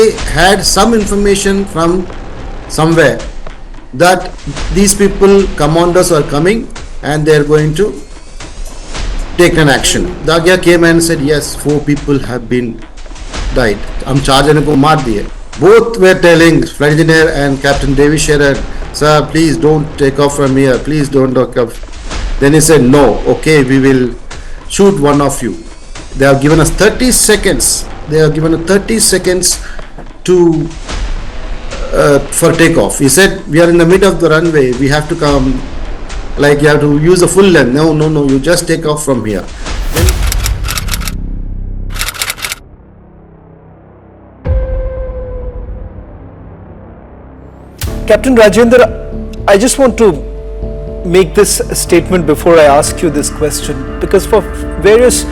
they had some information from somewhere that these people, commanders are coming and they are going to take an action. Dagya came and said, yes, 4 people have been died. Rajinder Kumar diye. Both were telling, flight engineer and Captain Davis Sharon, sir, please don't take off from here. Please don't take off. Then he said, no, okay, we will shoot one of you. They have given us 30 seconds. They have given us 30 seconds to for takeoff. He said, we are in the middle of the runway. We have to come, like you have to use the full length. No, you just take off from here. Captain Rajinder, I just want to make this statement before I ask you this question, because for various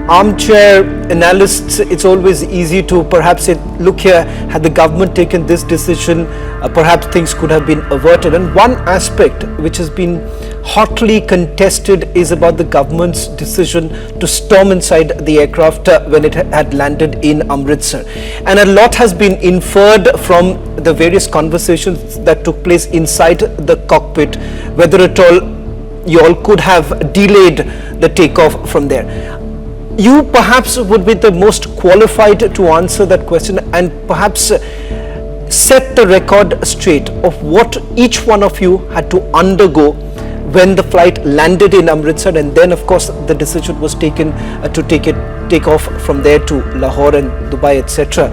armchair analysts, it's always easy to perhaps say, look here, had the government taken this decision, perhaps things could have been averted. And one aspect which has been hotly contested is about the government's decision to storm inside the aircraft when it had landed in Amritsar. And a lot has been inferred from the various conversations that took place inside the cockpit, whether at all you all could have delayed the takeoff from there. You perhaps would be the most qualified to answer that question and perhaps set the record straight of what each one of you had to undergo when the flight landed in Amritsar, and then of course the decision was taken to take off from there to Lahore and Dubai, etc.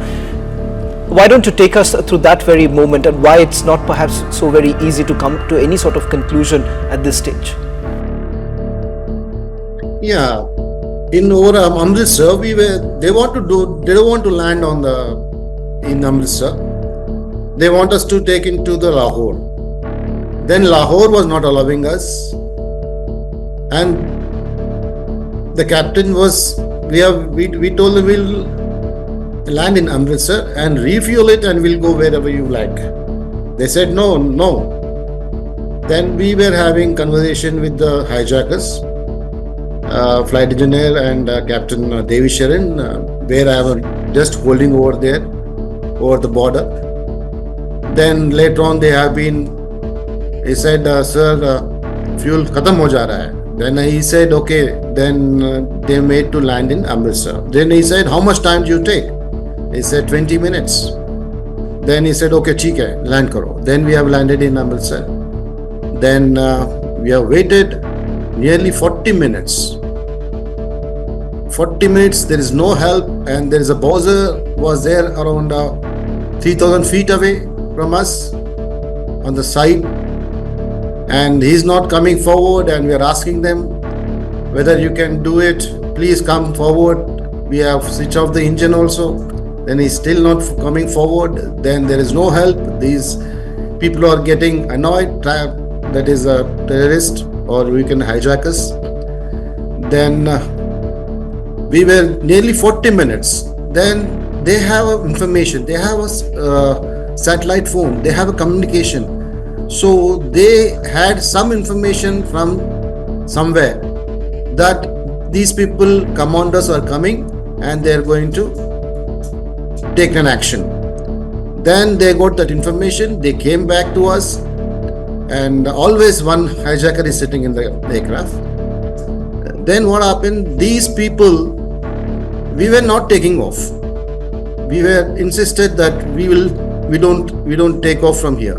Why don't you take us through that very moment and why it's not perhaps so very easy to come to any sort of conclusion at this stage? Yeah, in Amritsar, they don't want to land in Amritsar. They want us to take into the Lahore. Then Lahore was not allowing us, and the captain was, we told them we'll land in Amritsar and refuel it and we'll go wherever you like. They said no. Then we were having conversation with the hijackers, flight engineer and Captain Davis Sharon, where I was just holding over there, over the border. Then later on he said, sir, fuel khatam ho ja raha hai. Then he said, okay, then they made to land in Amritsar. Then he said, how much time do you take? He said 20 minutes. Then he said, okay, theek hai, land karo. Then we have landed in Amritsar. Then we have waited nearly 40 minutes. 40 minutes, there is no help, and there is a bowser was there around 3,000 feet away from us on the side, and he's not coming forward, and we are asking them whether you can do it, please come forward. We have switched off the engine also. Then he's still not coming forward. Then there is no help. These people are getting annoyed, that is a terrorist or we can hijack us. Then we were nearly 40 minutes. Then they have information, they have a satellite phone, they have a communication. So they had some information from somewhere that these people, commanders are coming and they are going to take an action. Then they got that information, they came back to us, and always one hijacker is sitting in the aircraft. Then what happened? These people, we were not taking off. We were insisted that we don't take off from here.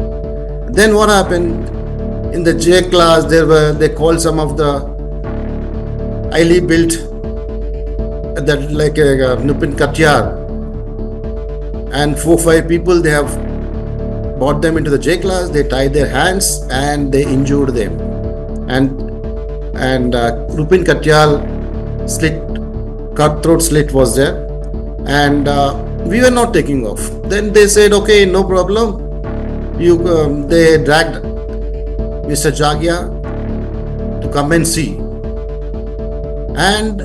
Then what happened? In the J class, they called some of the highly built, that like a Nupin Katyar, and 4-5 people, they have brought them into the J class. They tied their hands and they injured them. And Nupin Katyal cutthroat slit was there, and we were not taking off. Then they said, okay, no problem. They dragged Mr. Jagia to come and see. And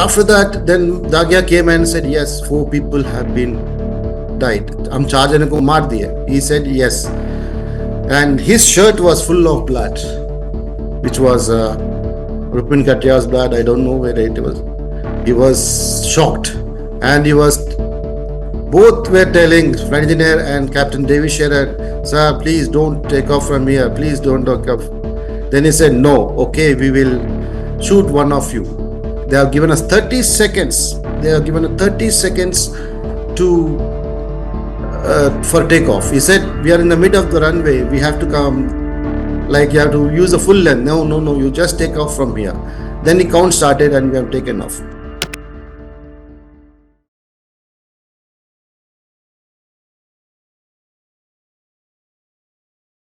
after that, then Jagia came and said, yes, 4 people have been died. Rajinder Kumar diye. He said yes. And his shirt was full of blood, which was Nupin Katyal's blood. I don't know where it was. He was shocked, and he was Both were telling, flight engineer and Captain David Shearer, sir, please don't take off from here. Please don't take off. Then he said, no, okay, we will shoot one of you. They have given us 30 seconds. They have given us 30 seconds to for takeoff. He said, we are in the mid of the runway. We have to come, like you have to use the full length. No, you just take off from here. Then the count started and we have taken off.